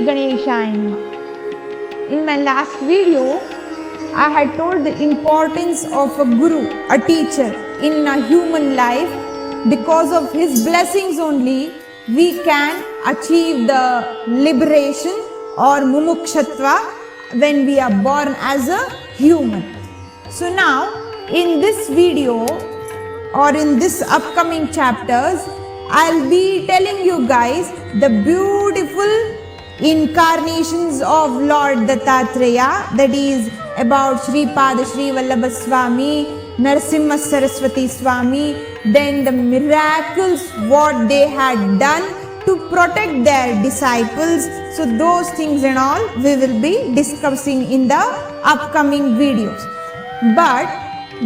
Ganeshaya Namaha. In my last video, I had told the importance of a guru, a teacher in a human life. Because of his blessings only, we can achieve the liberation or mumukshatva when we are born as a human. So now, in this video or in this upcoming chapters, I'll be telling you guys the beautiful incarnations of Lord Dattatreya, that is about Sri Pada Sri Vallabha Swami, Narasimha Saraswati Swami, then the miracles what they had done to protect their disciples. So those things and all we will be discussing in the upcoming videos. But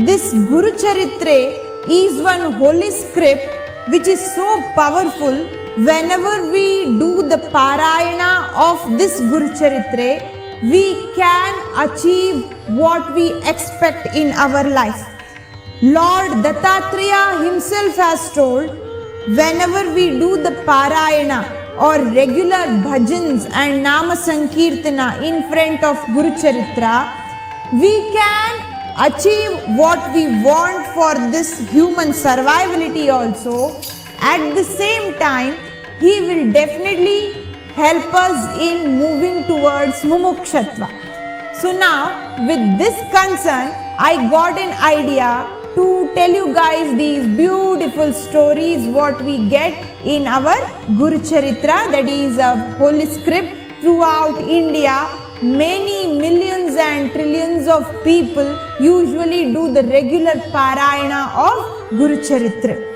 this Guru Charitre is one holy script which is so powerful. Whenever we do the Parayana of this Guru Charitre, we can achieve what we expect in our life. Lord Dattatreya himself has told, whenever we do the Parayana or regular bhajans and Nama Sankirtana in front of Guru Charitra, we can achieve what we want for this human survivability also. At the same time, he will definitely help us in moving towards mumukshatva. So now, with this concern, I got an idea to tell you guys these beautiful stories what we get in our Guru Charitra, that is a holy script throughout India. Many millions and trillions of people usually do the regular Parayana of Guru Charitra.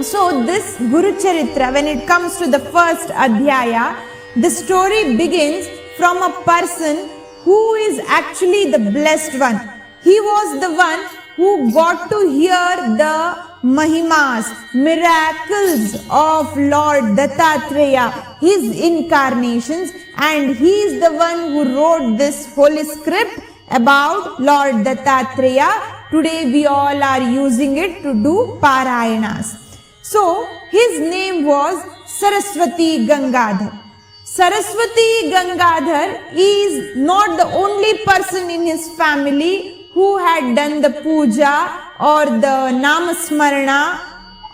So this Guru Charitra, when it comes to the first Adhyaya, the story begins from a person who is actually the blessed one. He was the one who got to hear the Mahimas, miracles of Lord Dattatreya, his incarnations, and he is the one who wrote this holy script about Lord Dattatreya. Today we all are using it to do Parayanas. So his name was Saraswati Gangadhar. Saraswati Gangadhar is not the only person in his family who had done the puja or the namasmarana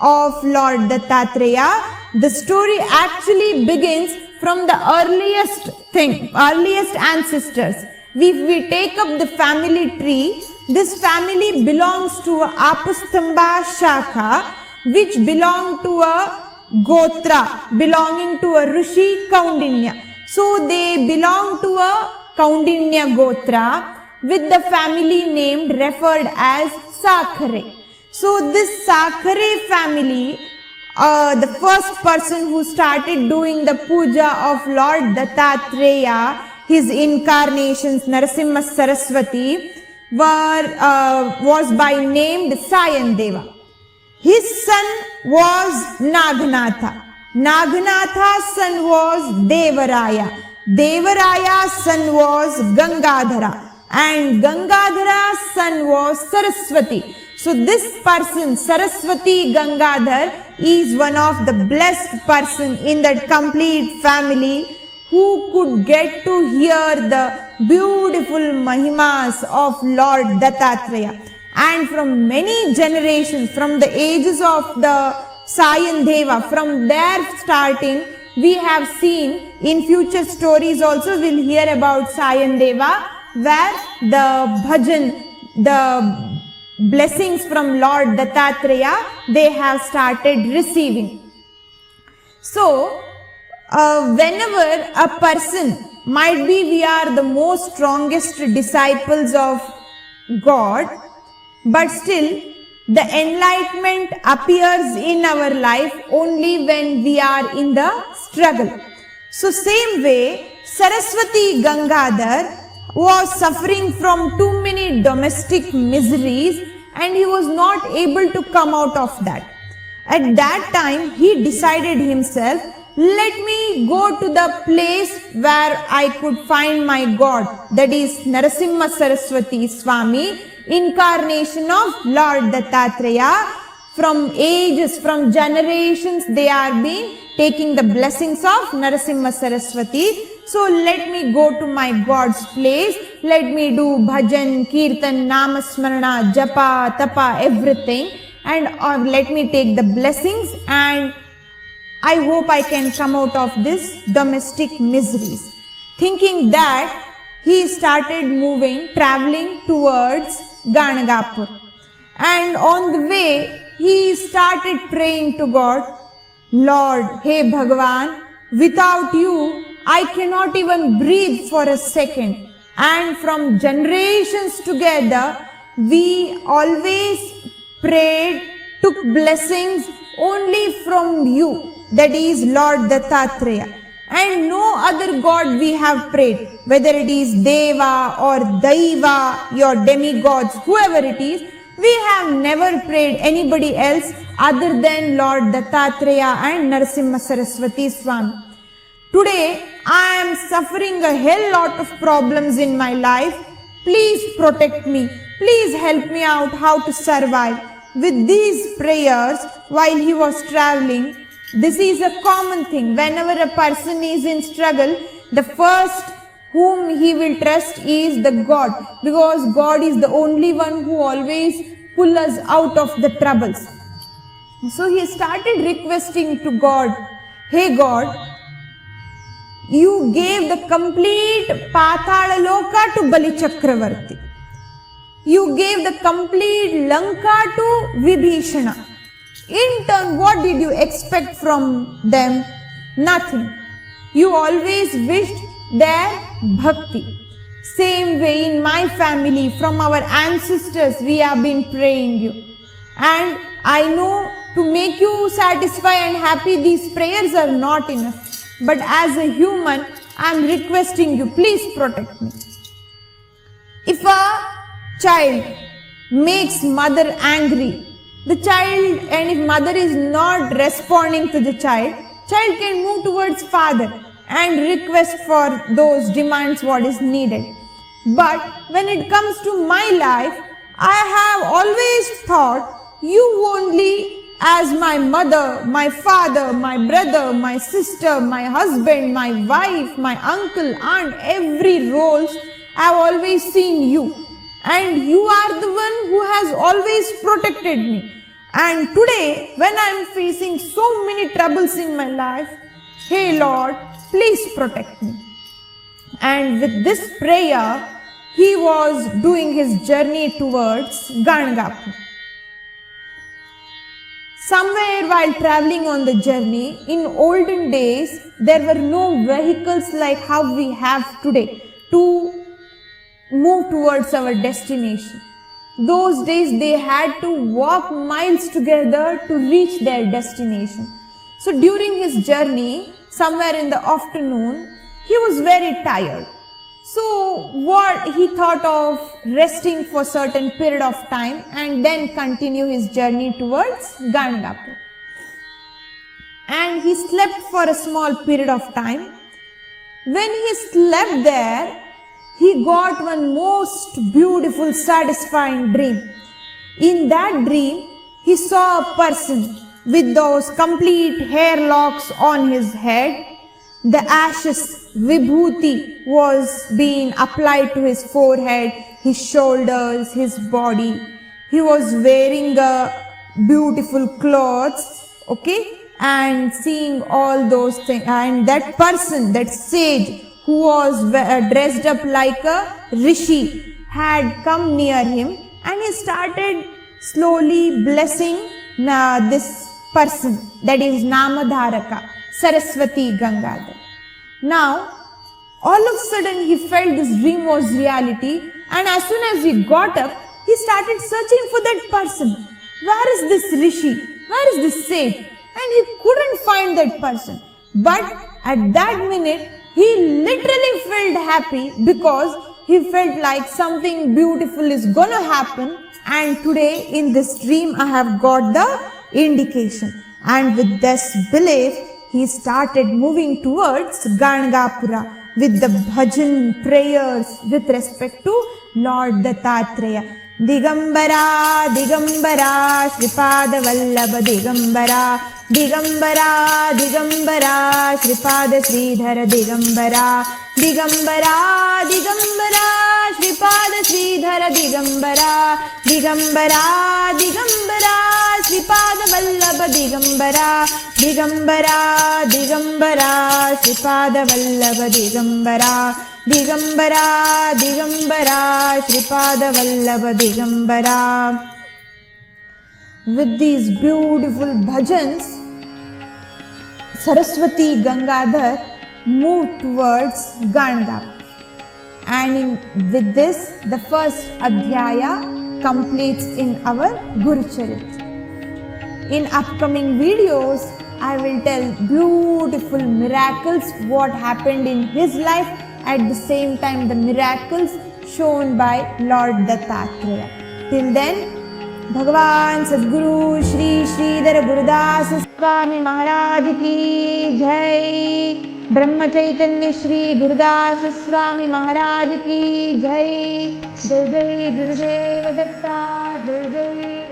of Lord Dattatreya. The story actually begins from the earliest ancestors. If we take up the family tree, this family belongs to a Apastamba Shakha, which belonged to a Gotra, belonging to a Rishi Kaundinya. So they belong to a Kaundinya Gotra with the family name referred as Sakhare. So this Sakhare family, the first person who started doing the puja of Lord Dattatreya, his incarnations Narasimha Saraswati, was by named Sayandeva. His son was Nagnatha. Nagnatha's son was Devaraya. Devaraya's son was Gangadhara. And Gangadhara's son was Saraswati. So this person, Saraswati Gangadhar, is one of the blessed person in that complete family who could get to hear the beautiful Mahimas of Lord Dattatreya. And from many generations, from the ages of the Sayandeva, from their starting, we have seen in future stories also we'll hear about Sayandeva, where the bhajan, the blessings from Lord Dattatreya, they have started receiving. So, whenever a person, might be we are the most strongest disciples of God, but still the enlightenment appears in our life only when we are in the struggle. So same way, Saraswati Gangadhar was suffering from too many domestic miseries and he was not able to come out of that. At that time, he decided himself, let me go to the place where I could find my God, that is Narasimha Saraswati Swami, incarnation of Lord Dattatreya. From ages, from generations, they are being taking the blessings of Narasimha Saraswati. So let me go to my God's place. Let me do bhajan, kirtan, namasmarana, japa, tapa, everything. And let me take the blessings, and I hope I can come out of this domestic miseries. Thinking that, he started traveling towards Ganagapur. And on the way, he started praying to God, Lord, hey Bhagavan, without you, I cannot even breathe for a second. And from generations together, we always prayed, took blessings only from you, that is Lord Dattatreya. And no other God we have prayed, whether it is Deva or Daiva, your demigods, whoever it is, we have never prayed anybody else other than Lord Dattatreya and Narasimha Saraswati Swami. Today, I am suffering a hell lot of problems in my life. Please protect me. Please help me out how to survive. With these prayers, while he was traveling, this is a common thing. Whenever a person is in struggle, the first whom he will trust is the God, because God is the only one who always pulls us out of the troubles. So he started requesting to God, hey God, you gave the complete Patala Loka to Bali Chakravarti. You gave the complete Lanka to Vibhishana. In turn, what did you expect from them? Nothing. You always wished their bhakti. Same way in my family, from our ancestors, we have been praying you. And I know to make you satisfied and happy, these prayers are not enough. But as a human, I am requesting you, please protect me. If a child makes mother angry, the child, and if mother is not responding to the child can move towards father and request for those demands what is needed. But when it comes to my life, I have always thought you only as my mother, my father, my brother, my sister, my husband, my wife, my uncle, aunt, every roles, I have always seen you. And you are the one who has always protected me. And today, when I am facing so many troubles in my life, hey Lord, please protect me. And with this prayer, he was doing his journey towards Ganagapur. Somewhere while traveling on the journey, in olden days, there were no vehicles like how we have today to move towards our destination. Those days they had to walk miles together to reach their destination. So during his journey, somewhere in the afternoon, he was very tired. So what he thought of resting for a certain period of time and then continue his journey towards Ganagapur. And he slept for a small period of time. When he slept there, he got one most beautiful, satisfying dream. In that dream, he saw a person with those complete hair locks on his head. The ashes, vibhuti, was being applied to his forehead, his shoulders, his body. He was wearing a beautiful clothes, okay, and seeing all those things. And that person, that sage, who was dressed up like a rishi, had come near him, and he started slowly blessing this person, that is Namadharaka, Saraswati Gangadhar. Now, all of a sudden he felt this dream was reality, and as soon as he got up, he started searching for that person. Where is this rishi? Where is this sage? And he couldn't find that person. But at that minute, he literally felt happy because he felt like something beautiful is gonna happen, and today in this dream I have got the indication. And with this belief, he started moving towards Ganagapura with the bhajan prayers with respect to Lord Dattatreya. Digambara Digambara Shripad Vallabh Digambara Digambara Digambara Shripad Shridhar Digambara Digambara Digambara Shripad Shridhar Digambara Digambara Digambara Shripad Vallabh Digambara Digambara Digambara Shripad Vallabh Digambara Digambara Digambara Shripad Vallabh Digambara. With these beautiful bhajans, Saraswati Gangadhar moved towards Ganga. And with this, the first Adhyaya completes in our Guru Charit. In upcoming videos, I will tell beautiful miracles what happened in his life, at the same time the miracles shown by Lord Dattatreya. Till then, Bhagavan Sadguru Shri Sridhar Gurudas Swami Maharaj Ki Jai. Brahma Chaitanya Shri Gurudas Swami Maharaj Ki Jai. Jai Jai Gurudeva Datta. Jai Jai